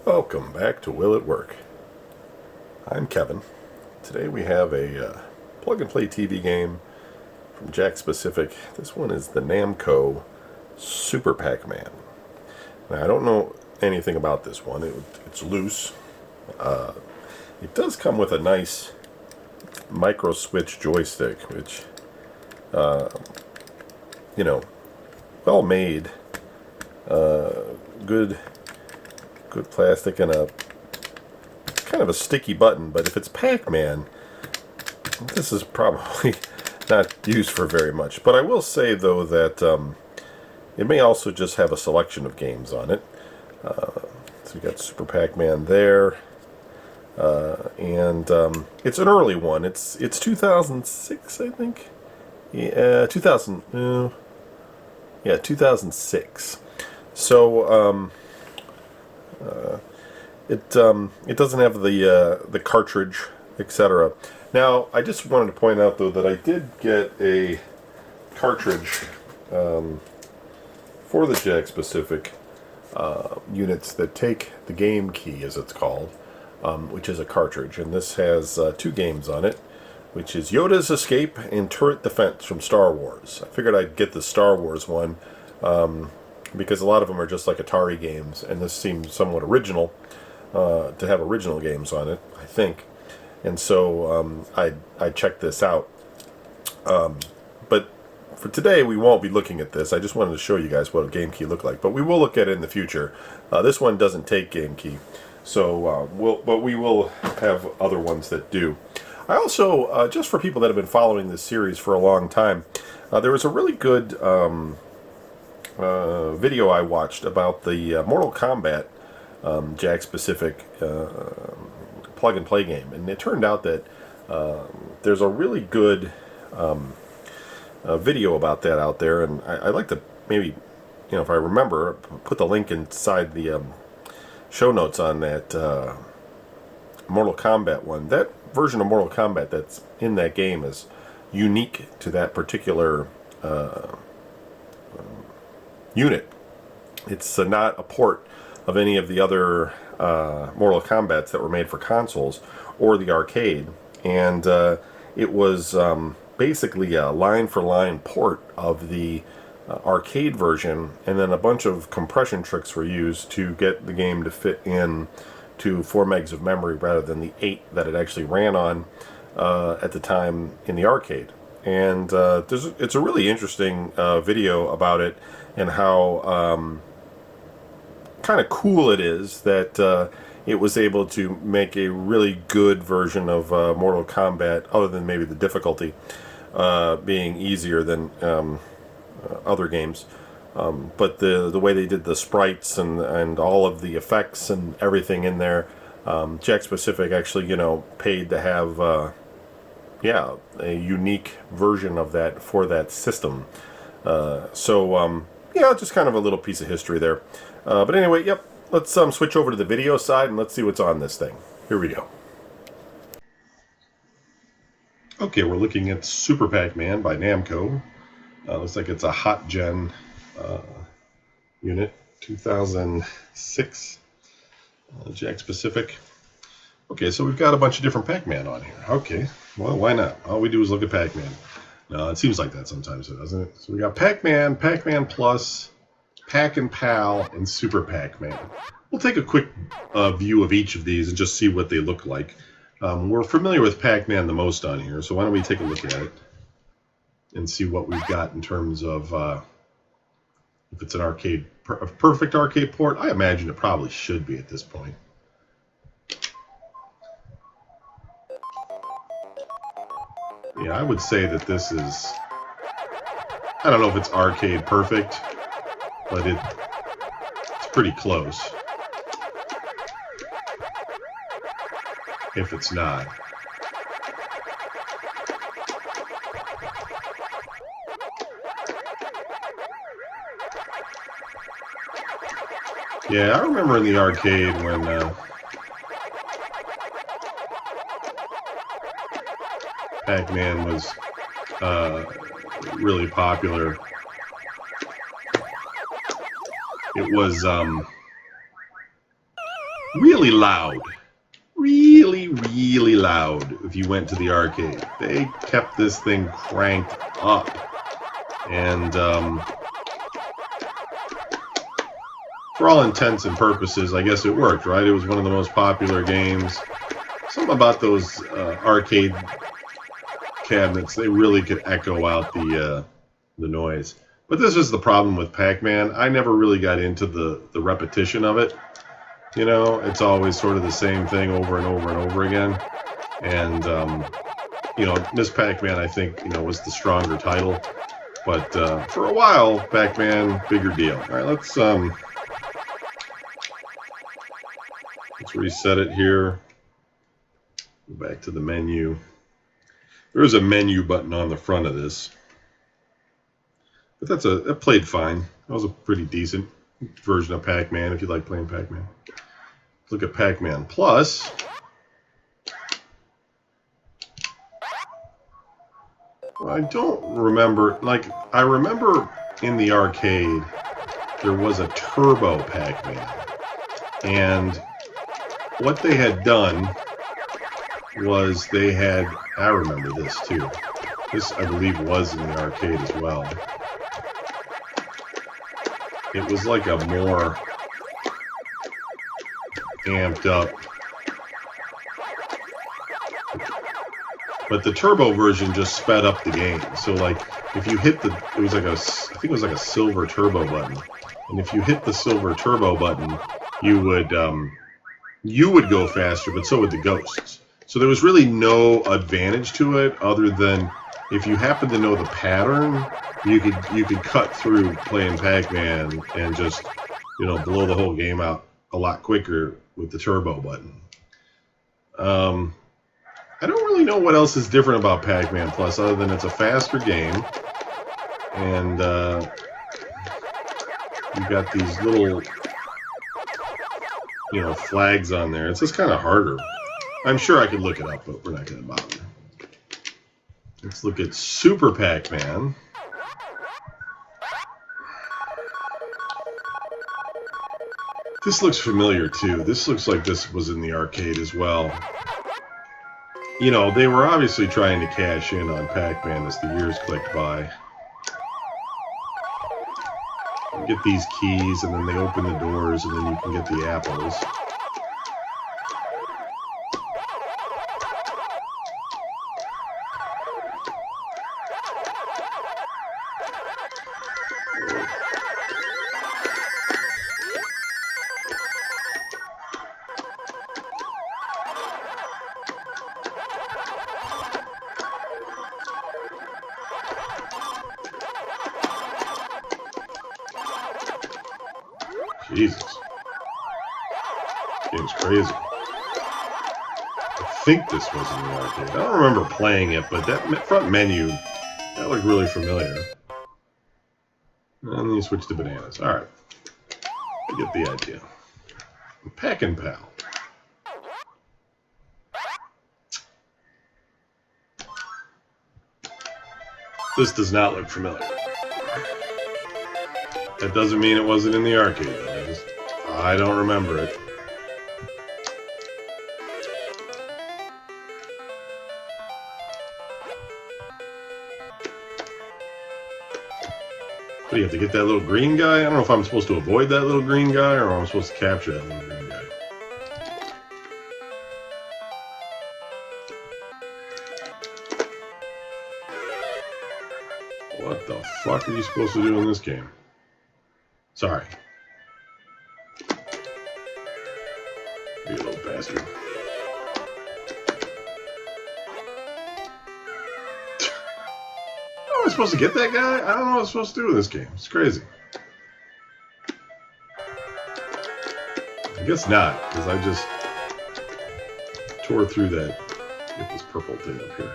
Welcome back to Will It Work? I'm Kevin. Today we have a plug-and-play TV game from Jakks Pacific. This one is the Namco Super Pac-Man. Now, I don't know anything about this one. It's loose. It does come with a nice micro switch joystick, which, well made. Good plastic and a kind of a sticky button, but if it's Pac-Man, this is probably not used for very much. But I will say, though, that it may also just have a selection of games on it. So we got Super Pac-Man there, and it's an early one. It's 2006, I think. Yeah, 2006. So it doesn't have the cartridge, etc. Now, I just wanted to point out, though, that I did get a cartridge for the Jakks Pacific units that take the game key, as it's called, which is a cartridge, and this has two games on it, which is Yoda's Escape and Turret Defense from Star Wars. I figured I'd get the Star Wars one because a lot of them are just like Atari games, and this seems somewhat original to have original games on it, I think. And so I checked this out. But for today, we won't be looking at this. I just wanted to show you guys what a game key looked like. But we will look at it in the future. This one doesn't take game key, so but we will have other ones that do. I also, just for people that have been following this series for a long time, there was a really good video I watched about the Mortal Kombat Jakks Pacific plug-and-play game, and it turned out that there's a really good video about that out there, and I'd like to maybe, if I remember, put the link inside the show notes on that Mortal Kombat one. That version of Mortal Kombat that's in that game is unique to that particular unit. It's not a port of any of the other Mortal Kombats that were made for consoles or the arcade, and it was basically a line-for-line port of the arcade version, and then a bunch of compression tricks were used to get the game to fit in to 4 megs of memory rather than the 8 that it actually ran on at the time in the arcade. And it's a really interesting video about it, and how kind of cool it is that it was able to make a really good version of Mortal Kombat, other than maybe the difficulty being easier than other games. But the way they did the sprites and all of the effects and everything in there, Jakks Pacific actually, paid to have a unique version of that for that system. Just kind of a little piece of history there. But anyway, yep, let's switch over to the video side and let's see what's on this thing. Here we go. Okay, we're looking at Super Pac-Man by Namco. Looks like it's a hot gen unit, 2006, Jakks Pacific. Okay, so we've got a bunch of different Pac-Man on here. Okay, well, why not? All we do is look at Pac-Man. No, it seems like that sometimes, doesn't it? So we got Pac-Man, Pac-Man Plus, Pac and Pal, and Super Pac-Man. We'll take a quick view of each of these and just see what they look like. We're familiar with Pac-Man the most on here, so why don't we take a look at it and see what we've got in terms of if it's a perfect arcade port. I imagine it probably should be at this point. Yeah, I would say that this is, I don't know if it's arcade perfect, but it's pretty close, if it's not. Yeah, I remember in the arcade when Pac-Man was really popular. It was really loud. Really, really loud if you went to the arcade. They kept this thing cranked up. And for all intents and purposes, I guess it worked, right? It was one of the most popular games. Something about those arcade cabinets, they really could echo out the noise. But this is the problem with Pac-Man. I never really got into the repetition of it. You know, it's always sort of the same thing over and over and over again. And, you know, Miss Pac-Man, I think, you know, was the stronger title. But for a while, Pac-Man, bigger deal. All right, let's reset it here. Go back to the menu. There is a menu button on the front of this. But that played fine. That was a pretty decent version of Pac-Man if you like playing Pac-Man. Look at Pac-Man Plus. Well, I don't remember, like, I remember in the arcade there was a Turbo Pac-Man. And what they had done was they had, I remember this too. This, I believe, was in the arcade as well. It was like a more amped up, but the turbo version just sped up the game. So like if you hit it was like I think it was like a silver turbo button, and if you hit the silver turbo button, you would go faster, but so would the ghosts. So there was really no advantage to it other than if you happen to know the pattern, you could cut through playing Pac-Man and just, you know, blow the whole game out a lot quicker with the turbo button. I don't really know what else is different about Pac-Man Plus other than it's a faster game, and you've got these little, you know, flags on there. It's just kind of harder. I'm sure I could look it up, but we're not going to bother. Let's look at Super Pac-Man. This looks familiar too. This looks like this was in the arcade as well. You know, they were obviously trying to cash in on Pac-Man as the years clicked by. You get these keys, and then they open the doors, and then you can get the apples. Jesus. This game's crazy. I think this was in the arcade. I don't remember playing it, but that front menu, that looked really familiar. And then you switch to bananas. Alright. I get the idea. Pack and Pal. This does not look familiar. That doesn't mean it wasn't in the arcade. I don't remember it. What, do you have to get that little green guy? I don't know if I'm supposed to avoid that little green guy or I'm supposed to capture that little green guy. What the fuck are you supposed to do in this game? Sorry. You little bastard. Oh, am I supposed to get that guy? I don't know what I'm supposed to do in this game. It's crazy. I guess not, because I just tore through that. Get this purple thing up here.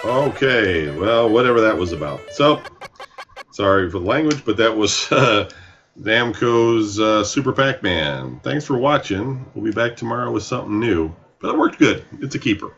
Okay, well, whatever that was about. So, sorry for the language, but that was Namco's Super Pac-Man. Thanks for watching. We'll be back tomorrow with something new. But it worked good. It's a keeper.